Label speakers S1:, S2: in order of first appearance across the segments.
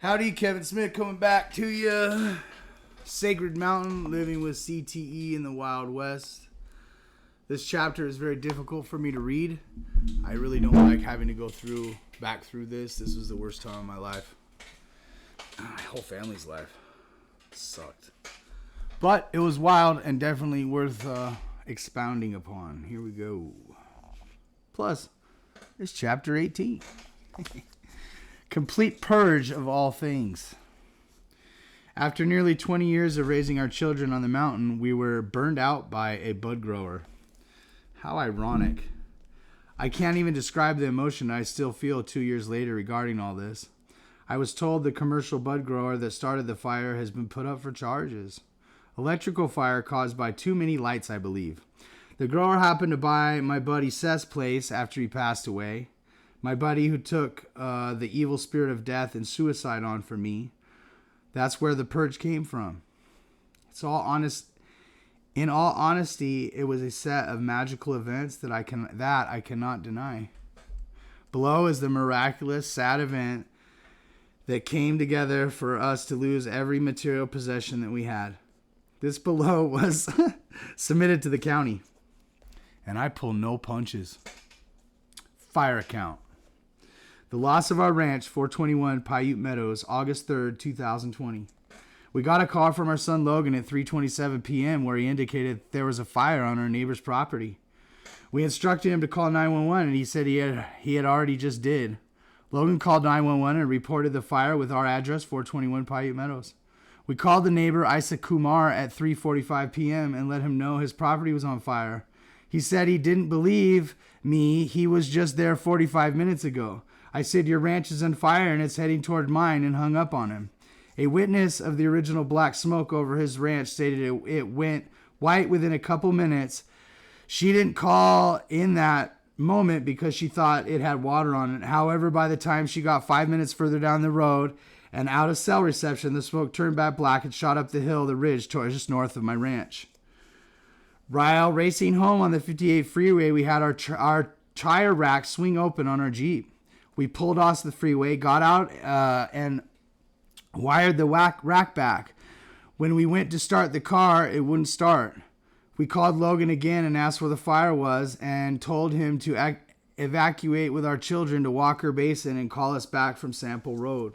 S1: Howdy, Kevin Smith coming back to you. Sacred Mountain, living with CTE in the Wild West. This chapter is very difficult for me to read. I really don't like having to go back through this. This was the worst time of my life. My whole family's life. It sucked. But it was wild and definitely worth expounding upon. Here we go. Plus, it's chapter 18. Complete purge of all things. After nearly 20 years of raising our children on the mountain, we were burned out by a bud grower. How ironic. I can't even describe the emotion I still feel 2 years later regarding all this. I was told the commercial bud grower that started the fire has been put up for charges. Electrical fire caused by too many lights, I believe. The grower happened to buy my buddy Seth's place after he passed away. My buddy who took the evil spirit of death and suicide on for me. That's where the purge came from. In all honesty, it was a set of magical events that I cannot deny. Below is the miraculous, sad event that came together for us to lose every material possession that we had. This below was submitted to the county. And I pull no punches. Fire account. The loss of our ranch, 421 Paiute Meadows, August 3rd, 2020. We got a call from our son Logan at 3:27 p.m. where he indicated there was a fire on our neighbor's property. We instructed him to call 911 and he said he had already just did. Logan called 911 and reported the fire with our address, 421 Paiute Meadows. We called the neighbor Isa Kumar at 3:45 p.m. and let him know his property was on fire. He said he didn't believe me. He was just there 45 minutes ago. I said, your ranch is on fire and it's heading toward mine, and hung up on him. A witness of the original black smoke over his ranch stated it went white within a couple minutes. She didn't call in that moment because she thought it had water on it. However, by the time she got 5 minutes further down the road and out of cell reception, the smoke turned back black and shot up the ridge towards just north of my ranch. While racing home on the 58 freeway, we had our tire rack swing open on our Jeep. We pulled off the freeway, got out, and wired the rack back. When we went to start the car, it wouldn't start. We called Logan again and asked where the fire was and told him to evacuate with our children to Walker Basin and call us back from Sample Road.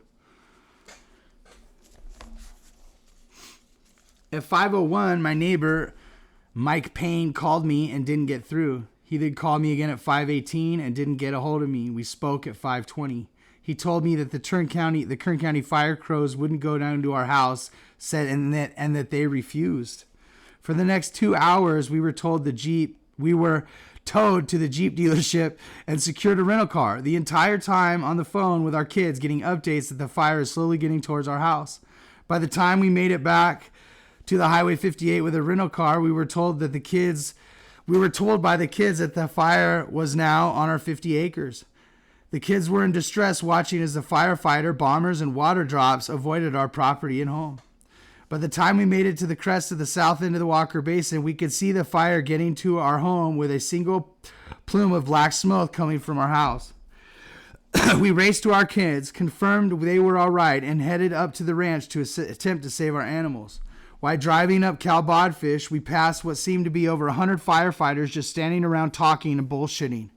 S1: At 5:01, my neighbor, Mike Payne, called me and didn't get through. He then called me again at 5:18 and didn't get a hold of me. We spoke at 5:20. He told me that the Kern County fire crews wouldn't go down to our house, and that they refused. For the next 2 hours, we were towed to the Jeep dealership and secured a rental car. The entire time on the phone with our kids, getting updates that the fire is slowly getting towards our house. By the time we made it back to the Highway 58 with a rental car, we were told by the kids that the fire was now on our 50 acres. The kids were in distress watching as the firefighter, bombers, and water drops avoided our property and home. By the time we made it to the crest of the south end of the Walker Basin, we could see the fire getting to our home with a single plume of black smoke coming from our house. We raced to our kids, confirmed they were all right, and headed up to the ranch to attempt to save our animals. While driving up Cal Bodfish, we passed what seemed to be over 100 firefighters just standing around talking and bullshitting.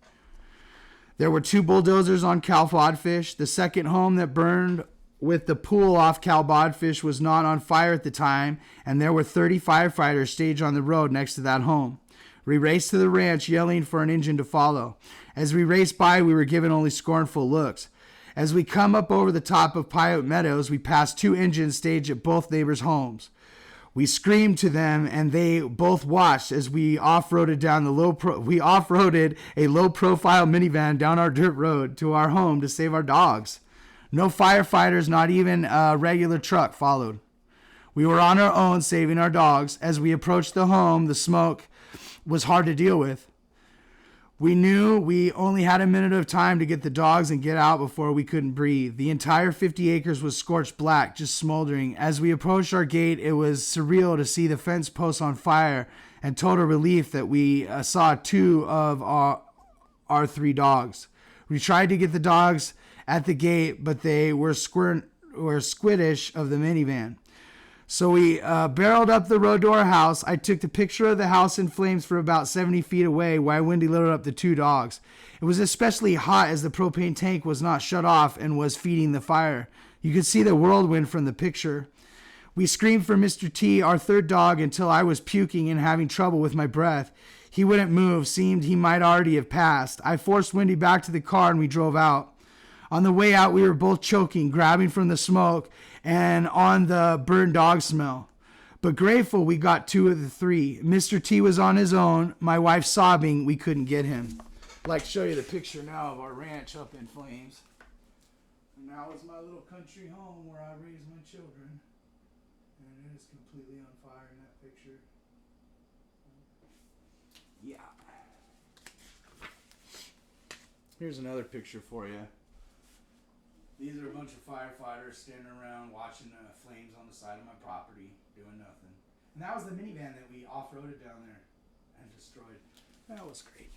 S1: There were 2 bulldozers on Cal Bodfish. The second home that burned with the pool off Cal Bodfish was not on fire at the time, and there were 30 firefighters staged on the road next to that home. We raced to the ranch yelling for an engine to follow. As we raced by, we were given only scornful looks. As we come up over the top of Paiute Meadows, we passed 2 engines staged at both neighbors' homes. We screamed to them, and they both watched as we off-roaded a low-profile minivan down our dirt road to our home to save our dogs. No firefighters, not even a regular truck, followed. We were on our own saving our dogs. As we approached the home, the smoke was hard to deal with. We knew we only had a minute of time to get the dogs and get out before we couldn't breathe. The entire 50 acres was scorched black, just smoldering. As we approached our gate, it was surreal to see the fence posts on fire, and total relief that we saw 2 of our 3 dogs. We tried to get the dogs at the gate, but they were were skittish of the minivan. So we barreled up the road to our house. I took the picture of the house in flames from about 70 feet away while Wendy loaded up the 2 dogs. It was especially hot as the propane tank was not shut off and was feeding the fire. You could see the whirlwind from the picture. We screamed for Mr. T, our 3rd dog, until I was puking and having trouble with my breath. He wouldn't move, seemed he might already have passed. I forced Wendy back to the car and we drove out. On the way out, we were both choking, grabbing from the smoke and on the burned dog smell. But grateful we got 2 of the 3. Mr. T was on his own. My wife sobbing we couldn't get him. I'd like to show you the picture now of our ranch up in flames. And now is my little country home where I raise my children. And it is completely on fire in that picture. Yeah. Here's another picture for you. These are a bunch of firefighters standing around watching flames on the side of my property, doing nothing. And that was the minivan that we off-roaded down there and destroyed. That was great.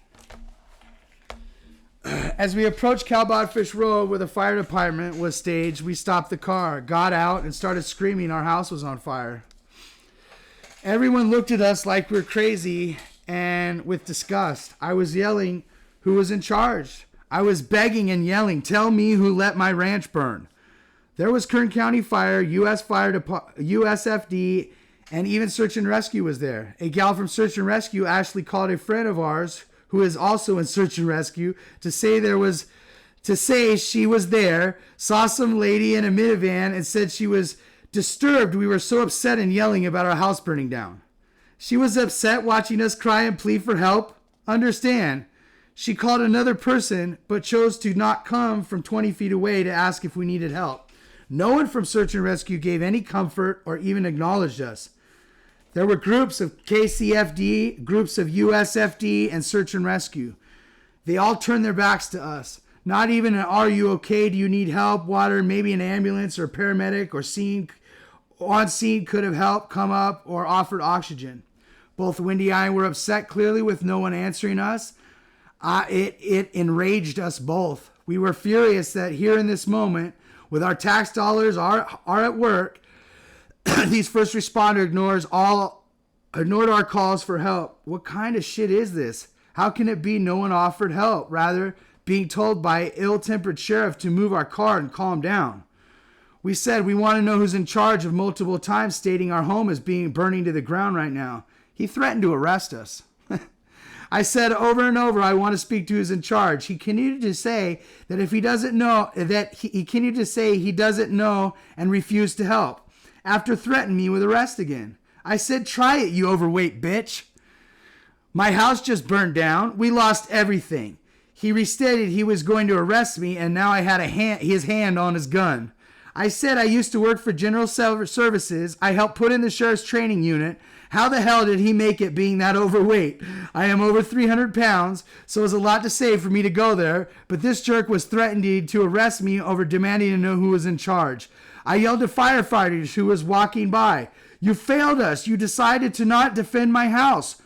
S1: As we approached Cowbotfish Road where the fire department was staged, we stopped the car, got out, and started screaming our house was on fire. Everyone looked at us like we were crazy and with disgust. I was yelling, who was in charge? I was begging and yelling, tell me who let my ranch burn. There was Kern County Fire, U.S. Fire Department, USFD, and even Search and Rescue was there. A gal from Search and Rescue actually called a friend of ours who is also in Search and Rescue to say she was there, saw some lady in a minivan and said she was disturbed. We were so upset and yelling about our house burning down. She was upset watching us cry and plead for help. Understand, she called another person but chose to not come from 20 feet away to ask if we needed help. No one from Search and Rescue gave any comfort or even acknowledged us. There were groups of KCFD, groups of USFD, and Search and Rescue. They all turned their backs to us. Not even an "Are you okay? Do you need help? Water?" Maybe an ambulance or paramedic or on scene could have helped come up or offered oxygen. Both Wendy and I were upset clearly with no one answering us. It enraged us both. We were furious that here in this moment, with our tax dollars are at work, these first responder ignored our calls for help. What kind of shit is this? How can it be no one offered help? Rather, being told by ill-tempered sheriff to move our car and calm down. We said we want to know who's in charge of multiple times stating our home is being burning to the ground right now. He threatened to arrest us. I said over and over, I want to speak to who's in charge. He continued to say that if he doesn't know, he continued to say he doesn't know and refused to help. After threatening me with arrest again. I said, try it, you overweight bitch. My house just burned down. We lost everything. He restated he was going to arrest me, and now I had his hand on his gun. I said I used to work for General Services. I helped put in the sheriff's training unit. How the hell did he make it being that overweight? I am over 300 pounds, so it was a lot to say for me to go there, but this jerk was threatening to arrest me over demanding to know who was in charge. I yelled to firefighters who was walking by. You failed us. You decided to not defend my house.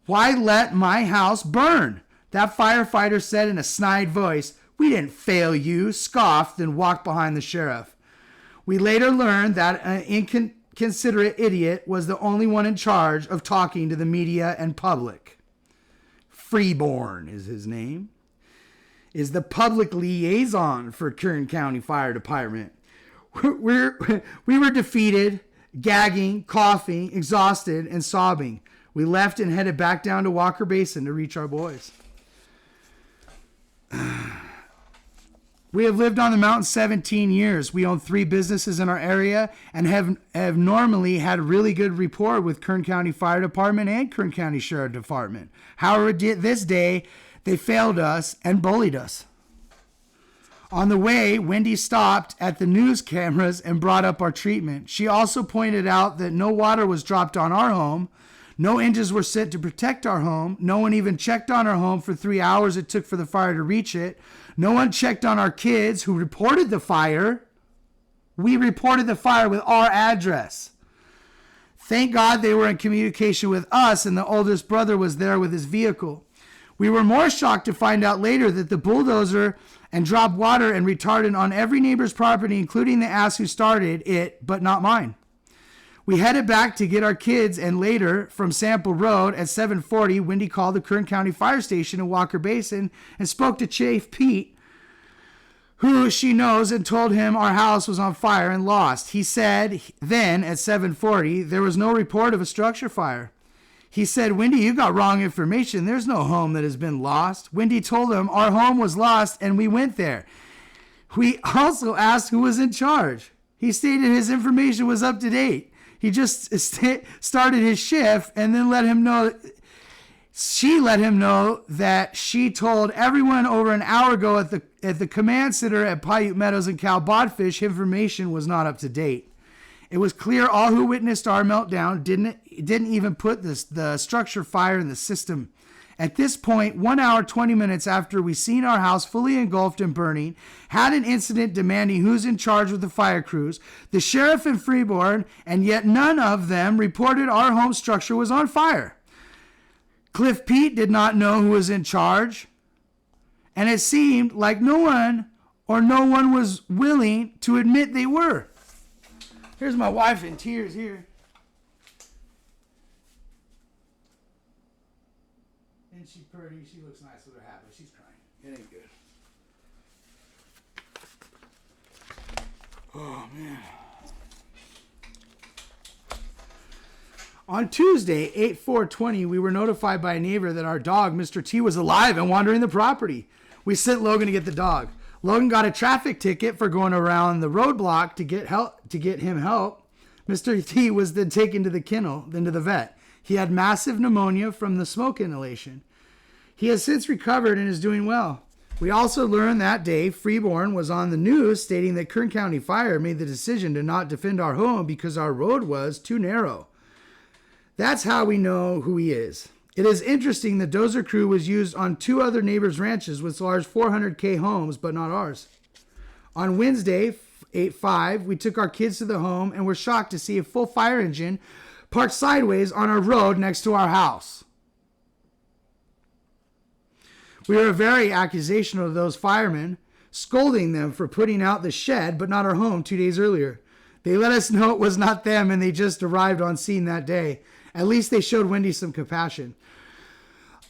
S1: Why let my house burn? That firefighter said in a snide voice, we didn't fail you, scoffed, and walked behind the sheriff. We later learned that an inconsiderate idiot was the only one in charge of talking to the media and public. Freeborn is his name. Is the public liaison for Kern County Fire Department. We were defeated, gagging, coughing, exhausted, and sobbing. We left and headed back down to Walker Basin to reach our boys. We have lived on the mountain 17 years. We own 3 businesses in our area and have normally had really good rapport with Kern County Fire Department and Kern County Sheriff Department. However, this day, they failed us and bullied us. On the way, Wendy stopped at the news cameras and brought up our treatment. She also pointed out that no water was dropped on our home. No engines were sent to protect our home. No one even checked on our home for 3 hours it took for the fire to reach it. No one checked on our kids who reported the fire. We reported the fire with our address. Thank God they were in communication with us and the oldest brother was there with his vehicle. We were more shocked to find out later that the bulldozer and dropped water and retardant on every neighbor's property, including the ass who started it, but not mine. We headed back to get our kids, and later, from Sample Road at 7:40, Wendy called the Kern County Fire Station in Walker Basin and spoke to Chief Pete, who she knows, and told him our house was on fire and lost. He said then at 7:40, there was no report of a structure fire. He said, Wendy, you got wrong information. There's no home that has been lost. Wendy told him our home was lost and we went there. We also asked who was in charge. He stated his information was up to date. He just started his shift and then she let him know that she told everyone over an hour ago at the command center at Paiute Meadows and Cal Bodfish information was not up to date. It was clear all who witnessed our meltdown didn't even put the structure fire in the system. At this point, 1 hour, 20 minutes after we seen our house fully engulfed and burning, had an incident demanding who's in charge with the fire crews, the sheriff in Freeborn, and yet none of them reported our home structure was on fire. Cliff Pete did not know who was in charge, and it seemed like no one was willing to admit they were. Here's my wife in tears here. And she's pretty. She looks nice with her hat, but she's crying. It ain't good. Oh, man. On Tuesday, 8/4/20, we were notified by a neighbor that our dog, Mr. T, was alive and wandering the property. We sent Logan to get the dog. Logan got a traffic ticket for going around the roadblock to get him help. Mr. T was then taken to the kennel, then to the vet. He had massive pneumonia from the smoke inhalation. He has since recovered and is doing well. We also learned that day Freeborn was on the news stating that Kern County Fire made the decision to not defend our home because our road was too narrow. That's how we know who he is. It is interesting the dozer crew was used on 2 other neighbors' ranches with large 400K homes, but not ours. On Wednesday, 8/5, we took our kids to the home and were shocked to see a full fire engine parked sideways on our road next to our house. We were very accusational of those firemen, scolding them for putting out the shed but not our home 2 days earlier. They let us know it was not them and they just arrived on scene that day. At least they showed Wendy some compassion.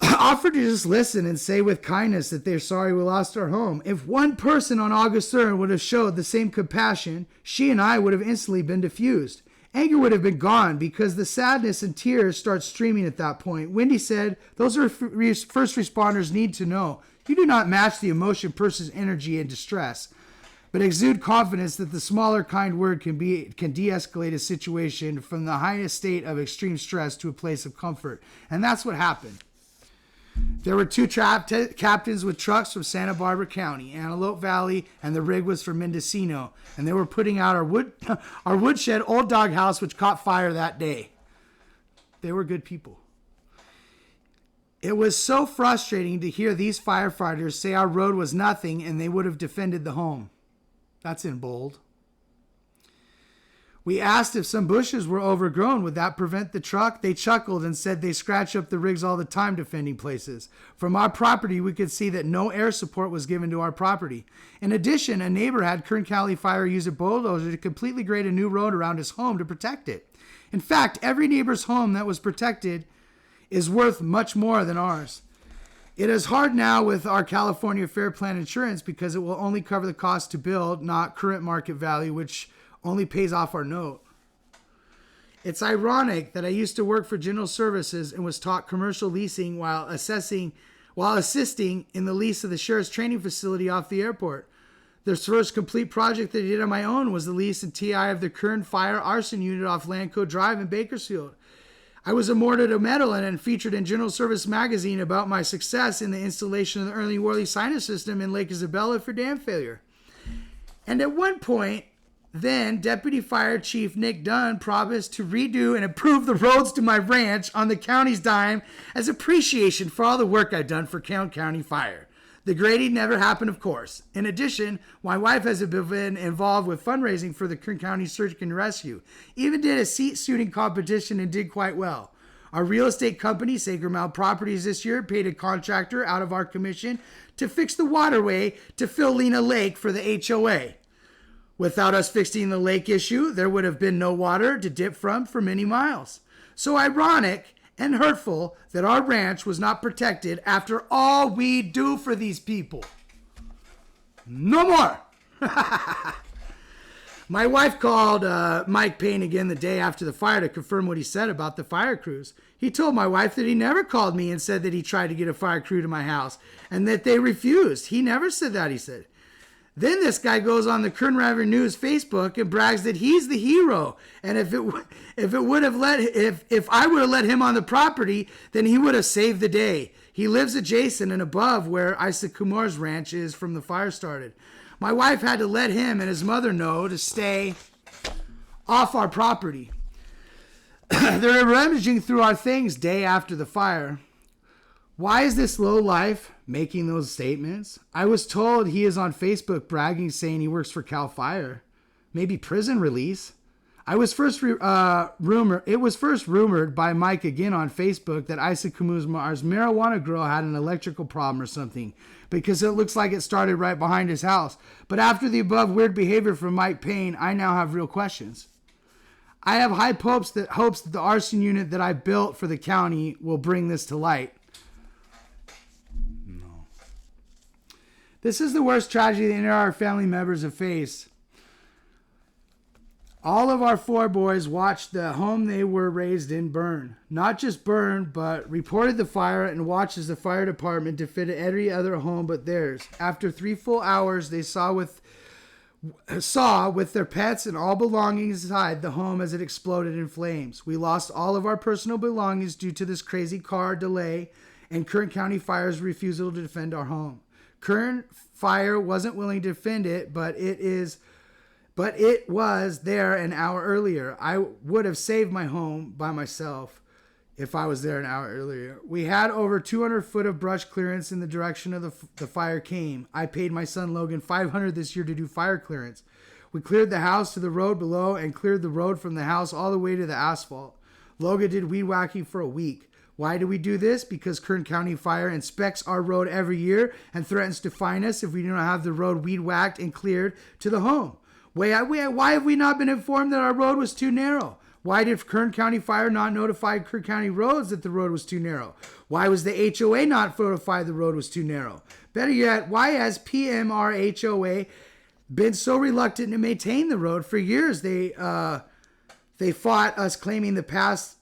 S1: Offered to just listen and say with kindness that they're sorry we lost our home. If one person on August 3rd would have showed the same compassion, she and I would have instantly been diffused. Anger would have been gone because the sadness and tears start streaming at that point. Wendy said, those are first responders need to know. You do not match the emotion person's energy and distress, but exude confidence that the smaller kind word can de-escalate a situation from the highest state of extreme stress to a place of comfort. And that's what happened. There were 2 captains with trucks from Santa Barbara County, Antelope Valley, and the rig was from Mendocino. And they were putting out our woodshed old doghouse, which caught fire that day. They were good people. It was so frustrating to hear these firefighters say our road was nothing and they would have defended the home. That's in bold. We asked if some bushes were overgrown. Would that prevent the truck? They chuckled and said they scratch up the rigs all the time defending places. From our property, we could see that no air support was given to our property. In addition, a neighbor had Kern County Fire use a bulldozer to completely grade a new road around his home to protect it. In fact, every neighbor's home that was protected is worth much more than ours. It is hard now with our California Fair Plan insurance because it will only cover the cost to build, not current market value, which only pays off our note. It's ironic that I used to work for General Services and was taught commercial leasing while assisting in the lease of the sheriff's training facility off the airport. The first complete project that I did on my own was the lease and TI of the Kern Fire Arson Unit off Lanco Drive in Bakersfield. I was awarded a medal and featured in General Service magazine about my success in the installation of the early warning sinus system in Lake Isabella for dam failure. And at one point, then Deputy Fire Chief Nick Dunn promised to redo and improve the roads to my ranch on the county's dime as appreciation for all the work I've done for Kern County Fire. The grading never happened, of course. In addition, my wife has been involved with fundraising for the Kern County Search and Rescue. Even did a seat shooting competition and did quite well. Our real estate company, Sacred Mountain Properties, this year paid a contractor out of our commission to fix the waterway to fill Lena Lake for the HOA. Without us fixing the lake issue, there would have been no water to dip from for many miles. So ironic and hurtful that our ranch was not protected after all we do for these people. No more. My wife called Mike Payne again the day after the fire to confirm what he said about the fire crews. He told my wife that he never called me and said that he tried to get a fire crew to my house and that they refused. He never said that, he said. Then this guy goes on the Kern River News Facebook and brags that he's the hero. And if I would have let him on the property, then he would have saved the day. He lives adjacent and above where Isaac Kumar's ranch is from the fire started. My wife had to let him and his mother know to stay off our property. They're rummaging through our things day after the fire. Why is this lowlife making those statements? I was told he is on Facebook bragging, saying he works for Cal Fire. Maybe prison release. It was first rumored by Mike again on Facebook that Isaac Kumar's marijuana grow had an electrical problem or something, because it looks like it started right behind his house. But after the above weird behavior from Mike Payne, I now have real questions. I have high hopes that the arson unit that I built for the county will bring this to light. This is the worst tragedy that any of our family members have faced. All of our 4 boys watched the home they were raised in burn. Not just burn, but reported the fire and watched as the fire department defended every other home but theirs. After 3 full hours, they saw with their pets and all belongings inside the home as it exploded in flames. We lost all of our personal belongings due to this crazy car delay and Kern County Fire's refusal to defend our home. Kern Fire wasn't willing to defend it, but it was there an hour earlier. I would have saved my home by myself if I was there an hour earlier. We had over 200 foot of brush clearance in the direction of the fire came. I paid my son Logan $500 this year to do fire clearance. We cleared the house to the road below and cleared the road from the house all the way to the asphalt. Logan did weed whacking for a week. Why do we do this? Because Kern County Fire inspects our road every year and threatens to fine us if we do not have the road weed whacked and cleared to the home. Why have we not been informed that our road was too narrow? Why did Kern County Fire not notify Kern County Roads that the road was too narrow? Why was the HOA not notified the road was too narrow? Better yet, why has PMRHOA been so reluctant to maintain the road? For years, they fought us claiming the past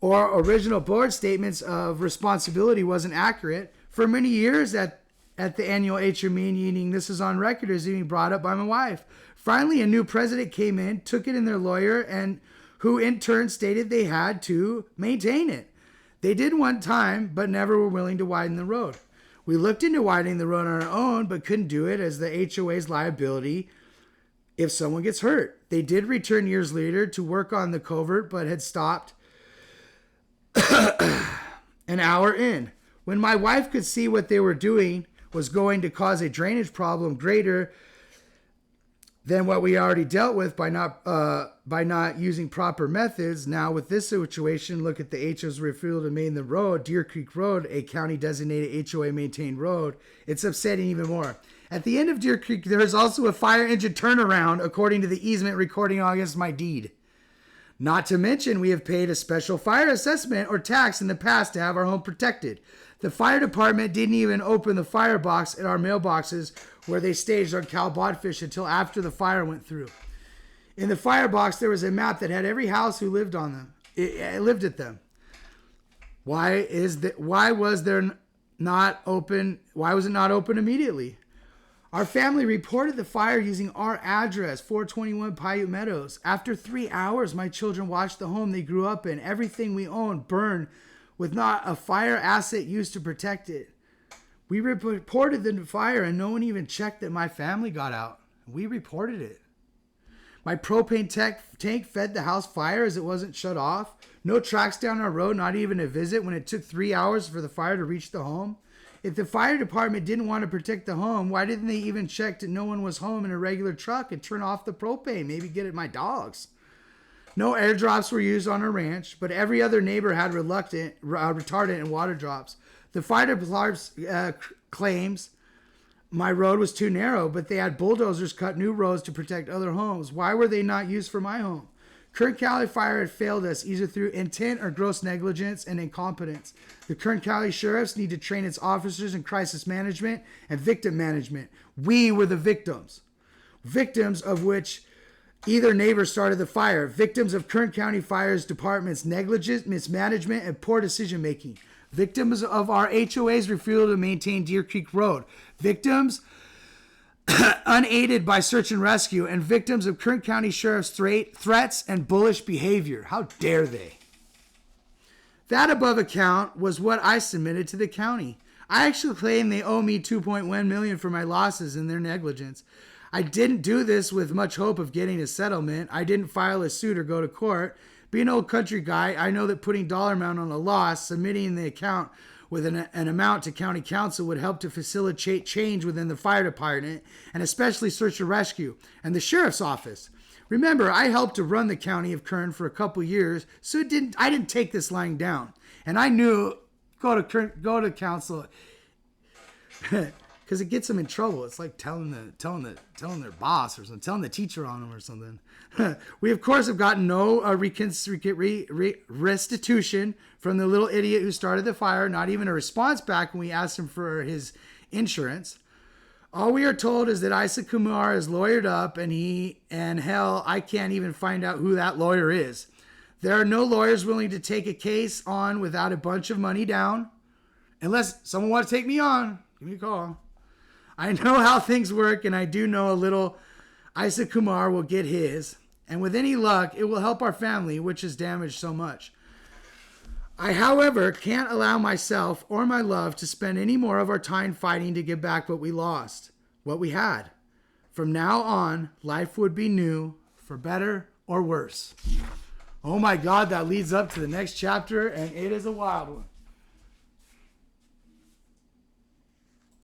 S1: or original board statements of responsibility wasn't accurate. For many years at the annual HOA meeting, this is on record as being brought up by my wife. Finally, a new president came in, took it in their lawyer, and who in turn stated they had to maintain it. They did one time, but never were willing to widen the road. We looked into widening the road on our own, but couldn't do it as the HOA's liability if someone gets hurt. They did return years later to work on the culvert, but had stopped an hour in. When my wife could see what they were doing was going to cause a drainage problem greater than what we already dealt with by not using proper methods. Now with this situation, look at the HOA's refusal to maintain the road, Deer Creek Road, a county designated HOA maintained road. It's upsetting even more. At the end of Deer Creek, there is also a fire engine turnaround according to the easement recording against my deed. Not to mention, we have paid a special fire assessment or tax in the past to have our home protected. The fire department didn't even open the firebox at our mailboxes where they staged our cow bodfish until after the fire went through. In the firebox, there was a map that had every house who lived on them. It lived at them. Why was it not open immediately? Our family reported the fire using our address, 421 Paiute Meadows. After 3 hours, my children watched the home they grew up in. Everything we owned burned with not a fire asset used to protect it. We reported the fire and no one even checked that my family got out. We reported it. My propane tank fed the house fire as it wasn't shut off. No tracks down our road, not even a visit when it took 3 hours for the fire to reach the home. If the fire department didn't want to protect the home, why didn't they even check that no one was home in a regular truck and turn off the propane? Maybe get at my dogs. No airdrops were used on our ranch, but every other neighbor had retardant and water drops. The fire department claims my road was too narrow, but they had bulldozers cut new roads to protect other homes. Why were they not used for my home? Kern County Fire had failed us either through intent or gross negligence and incompetence. The Kern County Sheriffs need to train its officers in crisis management and victim management. We were the victims. Victims of which either neighbor started the fire. Victims of Kern County Fire's Department's negligence, mismanagement, and poor decision making. Victims of our HOA's refusal to maintain Deer Creek Road. Victims unaided by search and rescue. And victims of Kern County Sheriff's threats and bullish behavior. How dare they? That above account was what I submitted to the county. I actually claim they owe me $2.1 million for my losses and their negligence. I didn't do this with much hope of getting a settlement. I didn't file a suit or go to court. Being an old country guy, I know that putting dollar amount on a loss, submitting the account with an amount to county council would help to facilitate change within the fire department and especially search and rescue and the sheriff's office. Remember, I helped to run the county of Kern for a couple years, so I didn't take this lying down. And I knew go to council because it gets them in trouble. It's like telling their boss or something, telling the teacher on them or something. We of course have gotten no restitution from the little idiot who started the fire. Not even a response back when we asked him for his insurance. All we are told is that Isa Kumar is lawyered up, and hell, I can't even find out who that lawyer is. There are no lawyers willing to take a case on without a bunch of money down. Unless someone wants to take me on, give me a call. I know how things work, and I do know a little Isa Kumar will get his. And with any luck, it will help our family, which is damaged so much. I, however, can't allow myself or my love to spend any more of our time fighting to get back what we lost, what we had. From now on, life would be new, for better or worse. Oh my God, that leads up to the next chapter, and it is a wild one.